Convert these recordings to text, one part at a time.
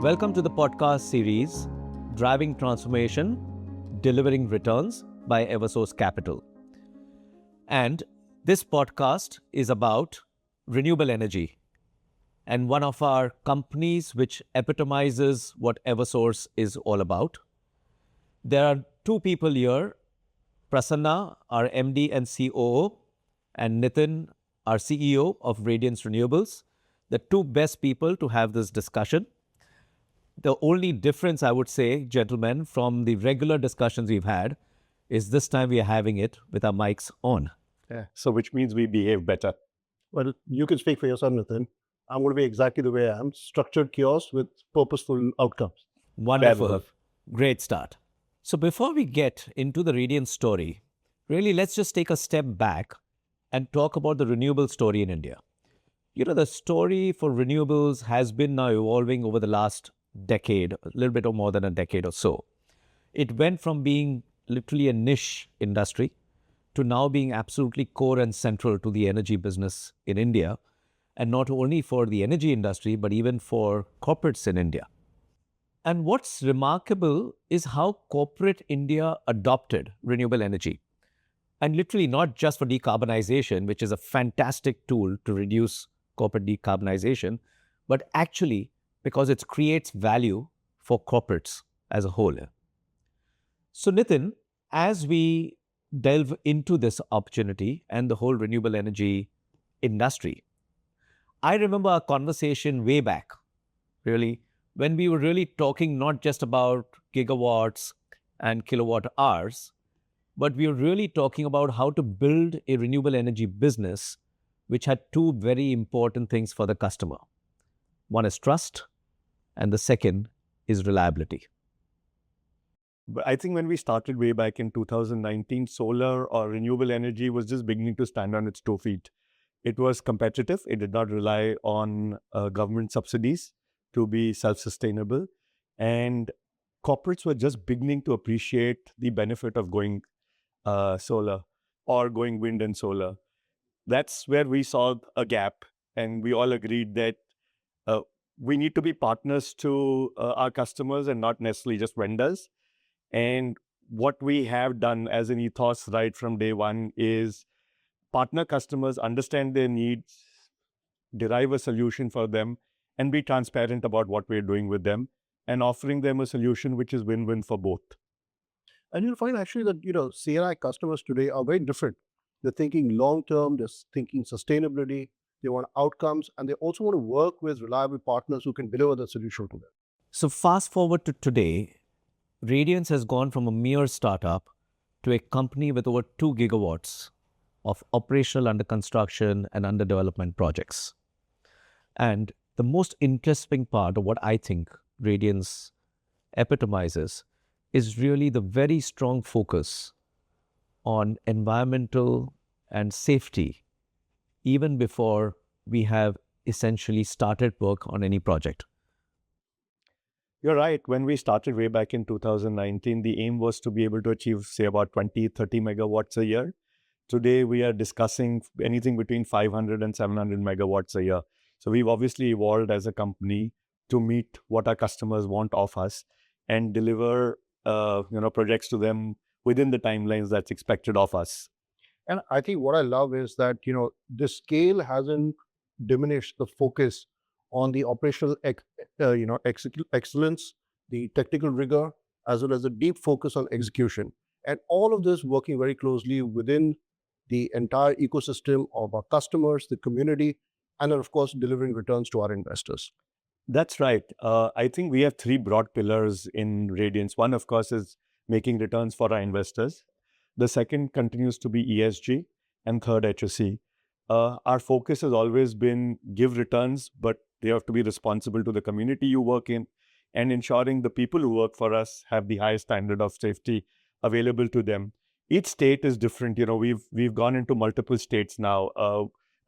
Welcome to the podcast series, Driving Transformation, Delivering Returns by Eversource Capital. And this podcast is about renewable energy and one of our companies which epitomizes what Eversource is all about. There are two people here, Prasanna, our MD and COO, and Nitin, our CEO of Radiance Renewables, the two best people to have this discussion. The only difference, I would say, gentlemen, from the regular discussions we've had is this time we are having it with our mics on. Yeah, so which means we behave better. Well, you can speak for yourself, Nitin. I'm going to be exactly the way I am, structured chaos with purposeful outcomes. Wonderful. Great start. So before we get into the Radiance story, really let's just take a step back and talk about the renewable story in India. You know, the story for renewables has been now evolving over the last decade, a little bit or more than a decade or so. It went from being literally a niche industry to now being absolutely core and central to the energy business in India, and not only for the energy industry, but even for corporates in India. And what's remarkable is how corporate India adopted renewable energy. And literally not just for decarbonization, which is a fantastic tool to reduce corporate decarbonization, but actually because it creates value for corporates as a whole. So Nitin, as we delve into this opportunity and the whole renewable energy industry, I remember a conversation way back, really, when we were really talking not just about gigawatts and kilowatt hours, but we were really talking about how to build a renewable energy business which had two very important things for the customer. One is trust, and the second is reliability. But I think when we started way back in 2019, solar or renewable energy was just beginning to stand on its 2 feet. It was competitive. It did not rely on government subsidies to be self-sustainable. And corporates were just beginning to appreciate the benefit of going solar or going wind and solar. That's where we saw a gap, and we all agreed that we need to be partners to our customers and not necessarily just vendors. And what we have done as an ethos right from day one is partner customers, understand their needs, derive a solution for them, and be transparent about what we're doing with them and offering them a solution which is win-win for both. And you'll find actually that, C&I customers today are very different. They're thinking long-term, they're thinking sustainability, they want outcomes, and they also want to work with reliable partners who can deliver the solution to them. So fast forward to today, Radiance has gone from a mere startup to a company with over 2 gigawatts of operational under construction and under development projects. And the most interesting part of what I think Radiance epitomizes is really the very strong focus on environmental and safety, even before we have essentially started work on any project. You're right. When we started way back in 2019, the aim was to be able to achieve, say, about 20, 30 megawatts a year. Today, we are discussing anything between 500 and 700 megawatts a year. So we've obviously evolved as a company to meet what our customers want of us and deliver projects to them within the timelines that's expected of us. And I think what I love is that, the scale hasn't diminished the focus on the operational excellence, the technical rigor, as well as the deep focus on execution. And all of this working very closely within the entire ecosystem of our customers, the community, and then, of course, delivering returns to our investors. That's right. I think we have three broad pillars in Radiance. One, of course, is making returns for our investors. The second continues to be ESG, and third, HSE. Our focus has always been give returns, but they have to be responsible to the community you work in, and ensuring the people who work for us have the highest standard of safety available to them. Each state is different. We've gone into multiple states now.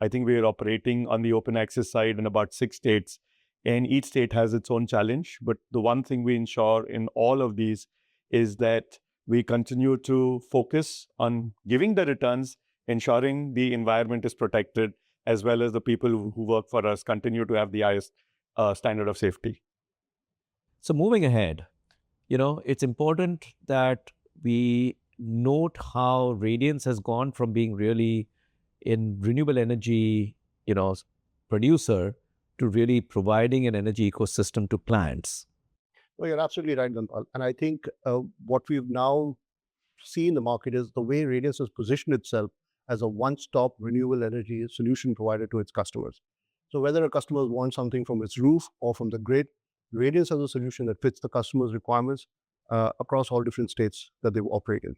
I think we are operating on the open access side in about 6 states, and each state has its own challenge. But the one thing we ensure in all of these is that we continue to focus on giving the returns, ensuring the environment is protected, as well as the people who work for us continue to have the highest standard of safety. So moving ahead, it's important that we note how Radiance has gone from being really in renewable energy, producer to really providing an energy ecosystem to clients. Well, you're absolutely right, Dhanpal. And I think what we've now seen in the market is the way Radiance has positioned itself as a one-stop renewable energy solution provider to its customers. So whether a customer wants something from its roof or from the grid, Radiance has a solution that fits the customer's requirements across all different states that they operate in.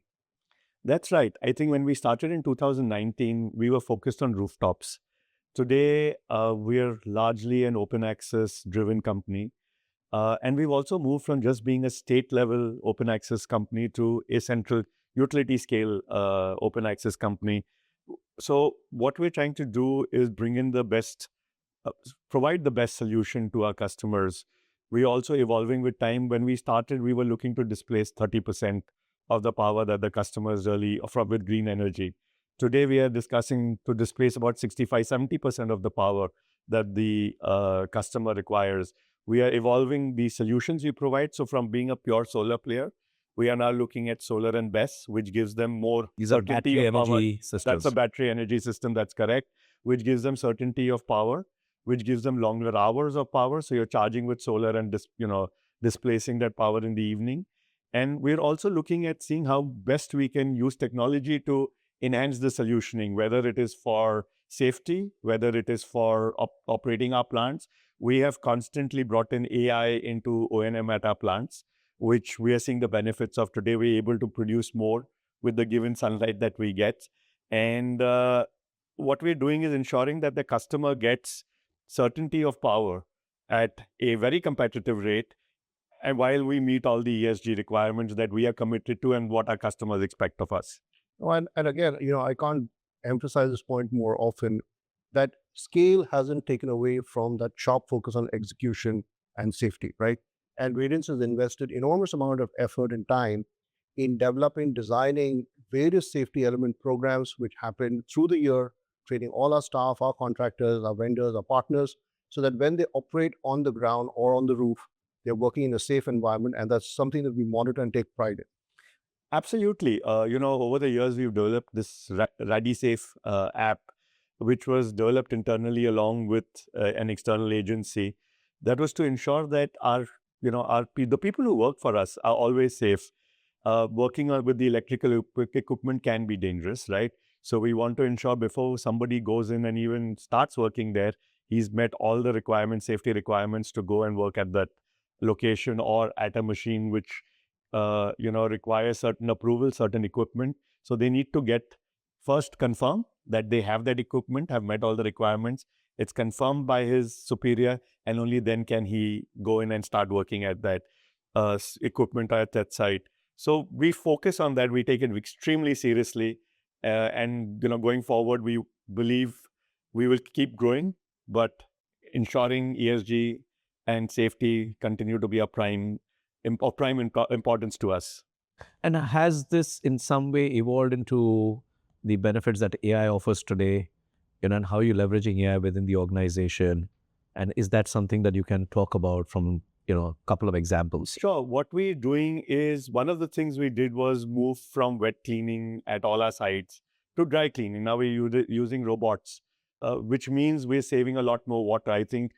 That's right. I think when we started in 2019, we were focused on rooftops. Today, we're largely an open access driven company. And we've also moved from just being a state level open access company to a central utility scale open access company. So, what we're trying to do is bring in the best, provide the best solution to our customers. We're also evolving with time. When we started, we were looking to displace 30% of the power that the customers really from with green energy. Today, we are discussing to displace about 65, 70% of the power that the customer requires. We are evolving the solutions we provide. So from being a pure solar player, we are now looking at solar and BESS, which gives them more These are certainty battery of power. energy systems. That's a battery energy system, that's correct, which gives them certainty of power, which gives them longer hours of power. So you're charging with solar and displacing that power in the evening. And we're also looking at seeing how best we can use technology to enhance the solutioning, whether it is for safety, whether it is for operating our plants. We have constantly brought in AI into O&M at our plants, which we are seeing the benefits of. Today, we're able to produce more with the given sunlight that we get. And what we're doing is ensuring that the customer gets certainty of power at a very competitive rate, and while we meet all the ESG requirements that we are committed to and what our customers expect of us. And again, I can't emphasize this point more often, that scale hasn't taken away from that sharp focus on execution and safety, right? And Radiance has invested enormous amount of effort and time in developing, designing various safety element programs, which happen through the year, training all our staff, our contractors, our vendors, our partners, so that when they operate on the ground or on the roof, they're working in a safe environment. And that's something that we monitor and take pride in. Absolutely. Over the years, we've developed this RadiSafe app, which was developed internally along with an external agency. That was to ensure that the people who work for us are always safe. Working with the electrical equipment can be dangerous, right? So we want to ensure before somebody goes in and even starts working there, he's met all the requirements, safety requirements to go and work at that location or at a machine which requires certain approval, certain equipment. So they need to get first confirm that they have that equipment, have met all the requirements. It's confirmed by his superior, and only then can he go in and start working at that equipment at that site. So we focus on that. We take it extremely seriously. And going forward, we believe we will keep growing, but ensuring ESG and safety continue to be of prime importance to us. And has this in some way evolved into the benefits that AI offers today, and how you're leveraging AI within the organization? And is that something that you can talk about from, a couple of examples? Sure. What we're doing is, one of the things we did was move from wet cleaning at all our sites to dry cleaning. Now we're using robots, which means we're saving a lot more water. I think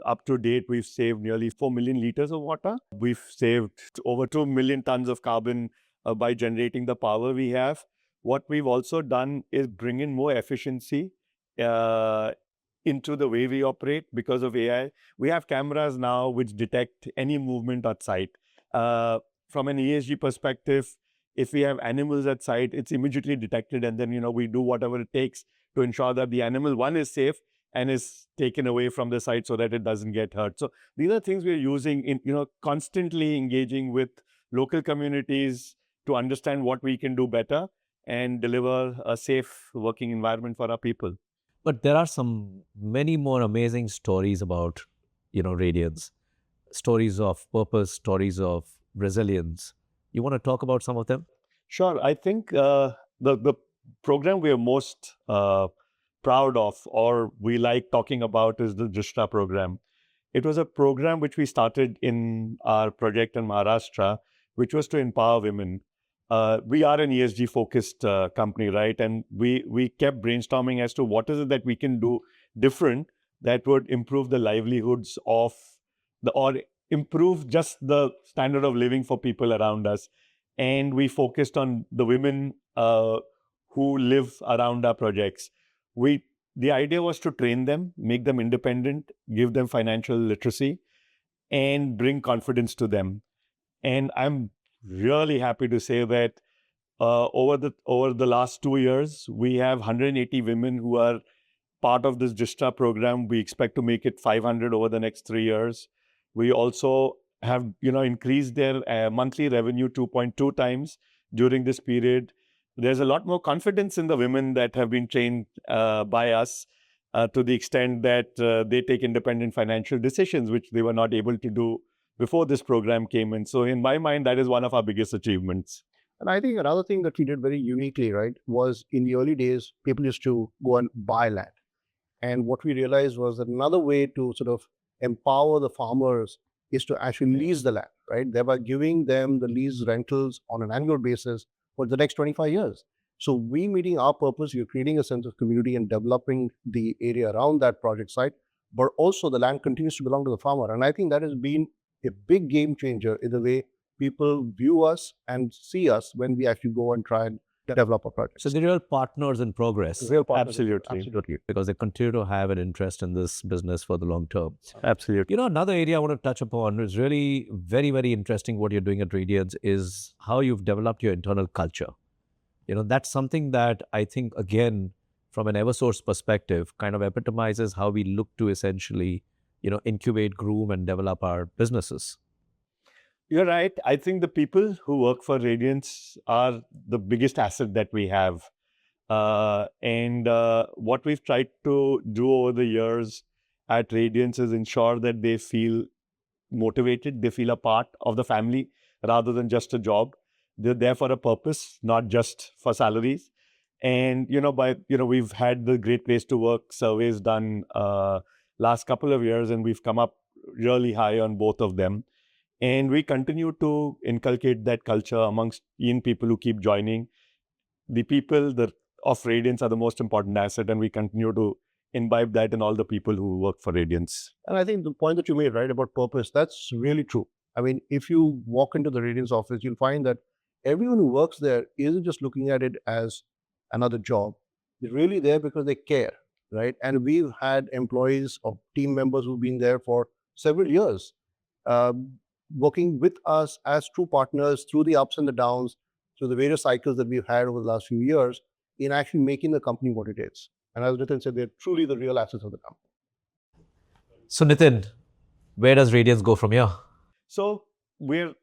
up to date, we've saved nearly 4 million liters of water. We've saved over 2 million tons of carbon by generating the power we have. What we've also done is bring in more efficiency into the way we operate because of AI. We have cameras now which detect any movement at site. From an ESG perspective, if we have animals at site, it's immediately detected, and then we do whatever it takes to ensure that the animal, one, is safe and is taken away from the site so that it doesn't get hurt. So these are things we're using in, constantly engaging with local communities to understand what we can do better and deliver a safe working environment for our people. But there are many more amazing stories about, Radiance, stories of purpose, stories of resilience. You want to talk about some of them? Sure. I think the program we are most proud of, or we like talking about, is the Drishta program. It was a program which we started in our project in Maharashtra, which was to empower women. We are an ESG focused company, right? And we kept brainstorming as to what is it that we can do different that would improve the livelihoods of or improve just the standard of living for people around us. And we focused on the women who live around our projects. The idea was to train them, make them independent, give them financial literacy, and bring confidence to them. And I'm really happy to say that over the last 2 years, we have 180 women who are part of this Distra program. We expect to make it 500 over the next 3 years. We also have increased their monthly revenue 2.2 times during this period. There's a lot more confidence in the women that have been trained by us to the extent that they take independent financial decisions, which they were not able to do before this program came in. So in my mind, that is one of our biggest achievements. And I think another thing that we did very uniquely, right, was in the early days, people used to go and buy land. And what we realized was that another way to sort of empower the farmers is to actually lease the land, right? Thereby giving them the lease rentals on an annual basis for the next 25 years. So we meeting our purpose, we're creating a sense of community and developing the area around that project site, but also the land continues to belong to the farmer. And I think that has been a big game changer in the way people view us and see us when we actually go and try and develop a project. So they're real partners in progress. Real partners. Absolutely. Because they continue to have an interest in this business for the long term. Absolutely. Another area I want to touch upon is really very, very interesting what you're doing at Radiance is how you've developed your internal culture. That's something that I think, again, from an Eversource perspective, kind of epitomizes how we look to essentially, incubate, groom, and develop our businesses. You're right. I think the people who work for Radiance are the biggest asset that we have. And what we've tried to do over the years at Radiance is ensure that they feel motivated, they feel a part of the family rather than just a job. They're there for a purpose, not just for salaries. And, we've had the Great Place to Work surveys done last couple of years, and we've come up really high on both of them. And we continue to inculcate that culture amongst people who keep joining. The people of Radiance are the most important asset, and we continue to imbibe that in all the people who work for Radiance. And I think the point that you made, right, about purpose, that's really true. I mean, if you walk into the Radiance office, you'll find that everyone who works there isn't just looking at it as another job. They're really there because they care, right? And we've had employees or team members who've been there for several years, working with us as true partners through the ups and the downs, through the various cycles that we've had over the last few years in actually making the company what it is. And as Nitin said, they're truly the real assets of the company. So Nitin, where does Radiance go from here? So we're,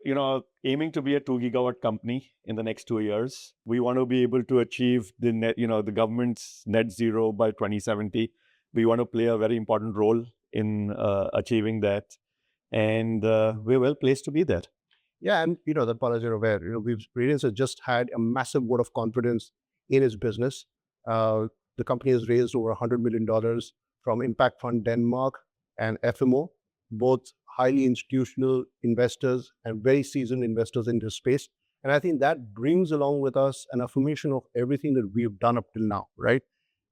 aiming to be a 2 gigawatt company in the next 2 years. We want to be able to achieve the net, the government's net zero by 2070. We want to play a very important role in achieving that. And we're well placed to be there. Yeah, and Dhanpal, as you're aware, Radiance has just had a massive vote of confidence in its business. The company has raised over $100 million from Impact Fund Denmark and FMO, both highly institutional investors and very seasoned investors in this space. And I think that brings along with us an affirmation of everything that we've done up till now, right?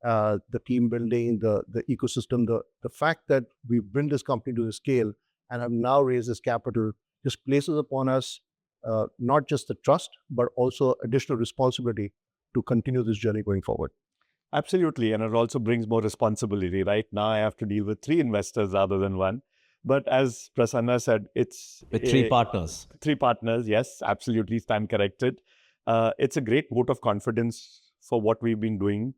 The team building, the ecosystem, the fact that we've built this company to the scale and have now raised this capital just places upon us not just the trust, but also additional responsibility to continue this journey going forward. Absolutely. And it also brings more responsibility, right? Now I have to deal with 3 investors rather than 1. But as Prasanna said, it's... With 3 partners. 3 partners, yes, absolutely, stand corrected. It's a great vote of confidence for what we've been doing.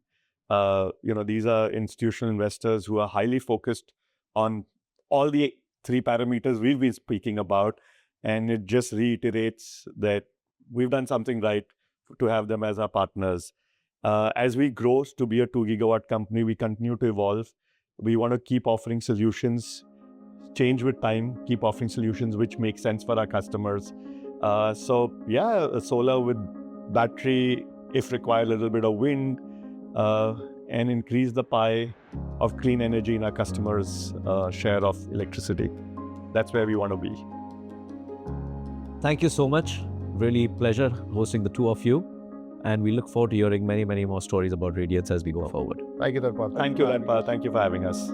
These are institutional investors who are highly focused on all the 3 parameters we've been speaking about. And it just reiterates that we've done something right to have them as our partners. As we grow to be a 2 gigawatt company, we continue to evolve. We want to keep offering solutions, change with time, keep offering solutions which make sense for our customers. Solar with battery, if required, a little bit of wind, and increase the pie of clean energy in our customers' share of electricity. That's where we want to be. Thank you so much. Really pleasure hosting the two of you. And we look forward to hearing many, many more stories about Radiance as we go forward. Thank you, Dhanpal. Thank you, Dhanpal. Thank you for having us.